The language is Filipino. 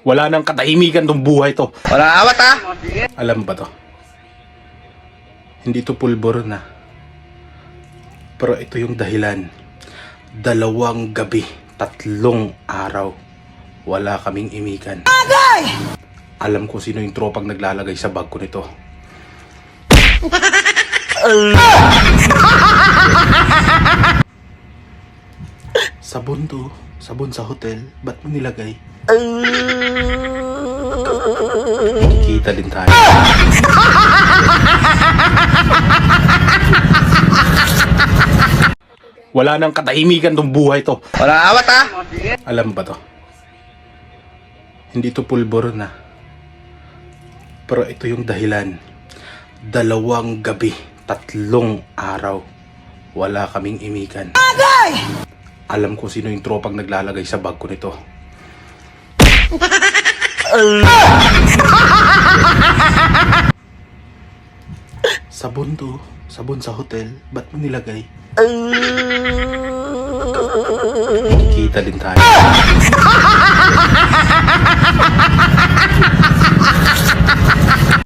Wala nang katahimikan tong buhay to. Walang awat ha? Alam ba to? Hindi to pulbor na. Pero ito yung dahilan. 2 gabi, 3 araw, wala kaming imikan. Alam ko sino yung tropang naglalagay sa bag ko nito. Sabon to. Sabon sa hotel. Ba't mo nilagay? Kita din tayo. Wala nang katahimikan tong buhay to. Walang awat ha? Alam ba to? Hindi to pulbor na. Pero ito yung dahilan. 2 gabi, 3 araw, wala kaming imikan. Alam ko sino yung tropang naglalagay sa bag ko nito. Sabon to. Sabon sa hotel. Ba't mo nilagay? Kita din tayo.